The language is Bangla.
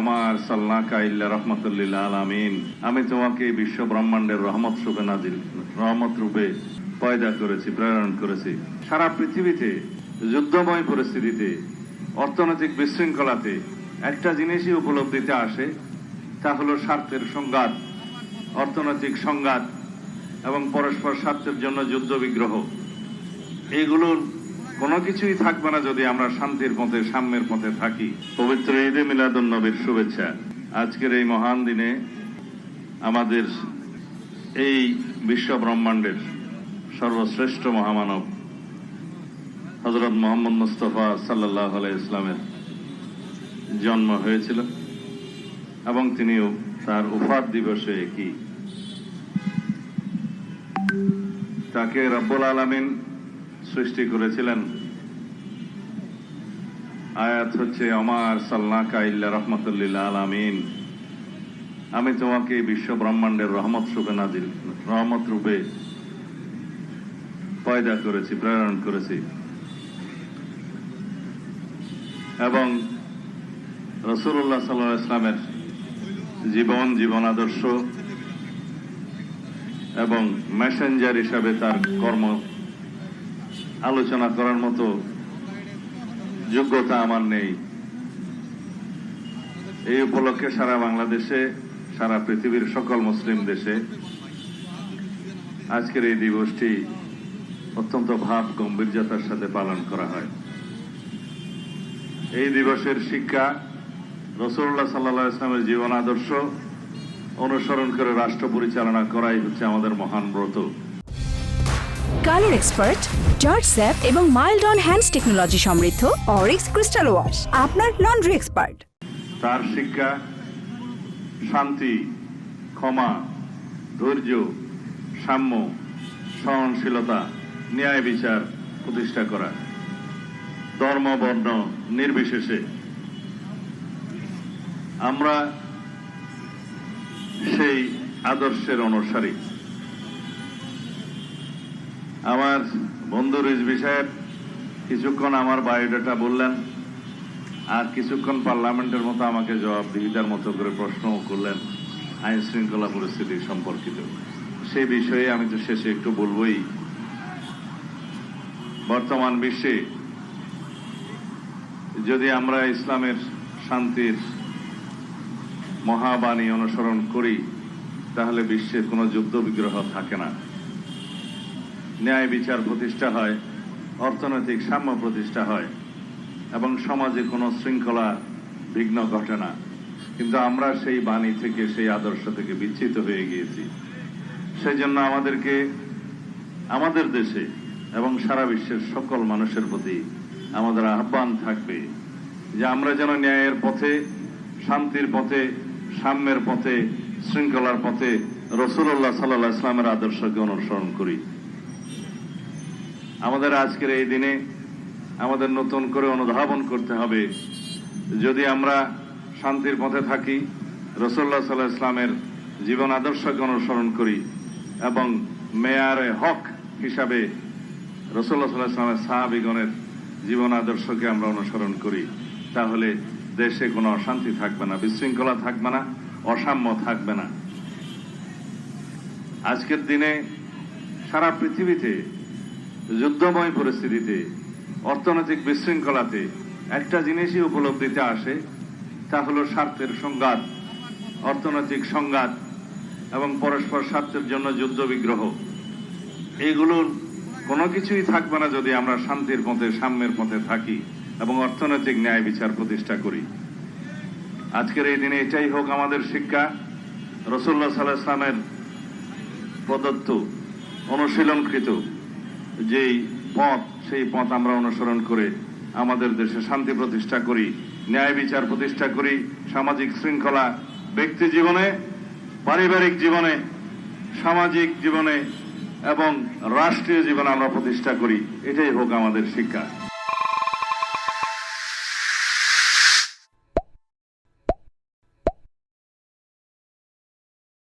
ওমা আরসালনাকা ইল্লা রাহমাতাল লিল আলামিন, আমি তোমাকে বিশ্ব ব্রহ্মাণ্ডের রহমত রূপে পয়দা করেছি, প্রেরণ করেছি। সারা পৃথিবীতে যুদ্ধময় পরিস্থিতিতে, অর্থনৈতিক বিশৃঙ্খলাতে একটা জিনিসই উপলব্ধিতে আসে, তা হলো স্বার্থের সংঘাত, অর্থনৈতিক সংঘাত এবং পরস্পর স্বার্থের জন্য যুদ্ধ বিগ্রহ। এইগুলোর কোনো কিছুই থাকবে না যদি আমরা শান্তির পথে, সাম্যের পথে থাকি। পবিত্র ঈদে মিলাদুন নবীর শুভেচ্ছা। আজকের এই মহান দিনে আমাদের এই বিশ্ব ব্রহ্মাণ্ডের সর্বশ্রেষ্ঠ মহামানব হযরত মুহাম্মদ মুস্তাফা সাল্লাল্লাহু আলাইহি ইসলামের জন্ম হয়েছিল এবং তিনিও তার ওফাত দিবসে কি তাকে রব্বুল আলামিন সৃষ্টি করেছিলেন। আয়াত হচ্ছে ওমা আরসালনাকা ইল্লা রাহমাতাল লিল আলামিন, আমি তোমাকে বিশ্ব ব্রহ্মাণ্ডের রহমত রূপে পয়দা করেছি, প্রেরণ করেছি। এবং রাসূলুল্লাহ সাল্লাল্লাহু আলাইহি ওয়াসাল্লামের জীবন আদর্শ এবং মেসেঞ্জার হিসাবে তার কর্ম আলোচনা করার মতো যোগ্যতা আমার নেই। এই উপলক্ষে সারা বাংলাদেশে, সারা পৃথিবীর সকল মুসলিম দেশে আজকের এই দিবসটি অত্যন্ত ভাব গম্ভীর্যতার সাথে পালন করা হয়। এই দিবসের শিক্ষা রাসূলুল্লাহ সাল্লাল্লাহু আলাইহি ওয়াসাল্লামের জীবন আদর্শ অনুসরণ করে রাষ্ট্র পরিচালনা করাই হচ্ছে আমাদের মহান ব্রত। কালার এক্সপার্ট, জর্জ স্যাপ এবং মাইল্ড অন হ্যান্ডস টেকনোলজি সমৃদ্ধ অরিক্স ক্রিস্টাল ওয়াশ আপনার লন্ড্রি এক্সপার্ট। তার শিক্ষা শান্তি, ক্ষমা, ধৈর্য, সাম্য, সহনশীলতা, ন্যায় বিচার প্রতিষ্ঠা করা, ধর্ম বর্ণ নির্বিশেষে। আমরা সেই আদর্শের অনুসারী। আমার বন্ধু রিজভী সাহেব কিছুক্ষণ আমার বায়োডাটা বললেন, আর কিছুক্ষণ পার্লামেন্টের মতো আমাকে জবাবদিহিতার মতো করে প্রশ্নও করলেন আইন শৃঙ্খলা পরিস্থিতি সম্পর্কিত। সেই বিষয়ে আমি তো শেষে একটু বলবই। বর্তমান বিশ্বে যদি আমরা ইসলামের শান্তির মহাবাণী অনুসরণ করি, তাহলে বিশ্বের কোনো যুদ্ধ বিগ্রহ থাকে না, ন্যায় বিচার প্রতিষ্ঠা হয়, অর্থনৈতিক সাম্য প্রতিষ্ঠা হয় এবং সমাজে কোনো শৃঙ্খলা বিঘ্ন ঘটে না। কিন্তু আমরা সেই বাণী থেকে, সেই আদর্শ থেকে বিচ্যুত হয়ে গিয়েছি। সেই জন্য আমাদেরকে আমাদের দেশে এবং সারা বিশ্বের সকল মানুষের প্রতি আমাদের আহ্বান থাকবে যে আমরা যেন ন্যায়ের পথে, শান্তির পথে, সাম্যের পথে, শৃঙ্খলার পথে রাসূলুল্লাহ সাল্লাল্লাহু আলাইহি ওয়াসাল্লামের আদর্শকে অনুসরণ করি। আমাদের আজকের এই দিনে আমাদের নতুন করে অনুধাবন করতে হবে, যদি আমরা শান্তির পথে থাকি, রাসূলুল্লাহ সাল্লাল্লাহু আলাইহি ওয়াসাল্লামের জীবন আদর্শকে অনুসরণ করি এবং মেয়ারে হক হিসাবে রাসূলুল্লাহ সাল্লাল্লাহু আলাইহি ওয়াসাল্লামের সাহাবীগণের জীবন আদর্শকে আমরা অনুসরণ করি, তাহলে দেশে কোনো অশান্তি থাকবে না, বিশৃঙ্খলা থাকবে না, অসাম্য থাকবে না। আজকের দিনে সারা পৃথিবীতে যুদ্ধময় পরিস্থিতিতে, অর্থনৈতিক বিশৃঙ্খলাতে একটা জিনিসই উপলব্ধিতে আসে, তা হলো স্বার্থের সংঘাত, অর্থনৈতিক সংঘাত এবং পরস্পর স্বার্থের জন্য যুদ্ধ বিগ্রহ। এইগুলোর কোনো কিছুই থাকবে না যদি আমরা শান্তির পথে, সাম্যের পথে থাকি এবং অর্থনৈতিক ন্যায় বিচার প্রতিষ্ঠা করি। আজকের এই দিনে এটাই হোক আমাদের শিক্ষা। রাসূলুল্লাহ সাল্লাল্লাহু আলাইহি ওয়াসাল্লামের প্রদত্ত, অনুশীলনকৃত যেই পথ, সেই পথ আমরা অনুসরণ করে আমাদের দেশে শান্তি প্রতিষ্ঠা করি, ন্যায় বিচার প্রতিষ্ঠা করি, সামাজিক শৃঙ্খলা ব্যক্তি জীবনে, পারিবারিক জীবনে, সামাজিক জীবনে এবং রাষ্ট্রীয় জীবনে আমরা প্রতিষ্ঠা করি। এটাই হোক আমাদের শিক্ষা।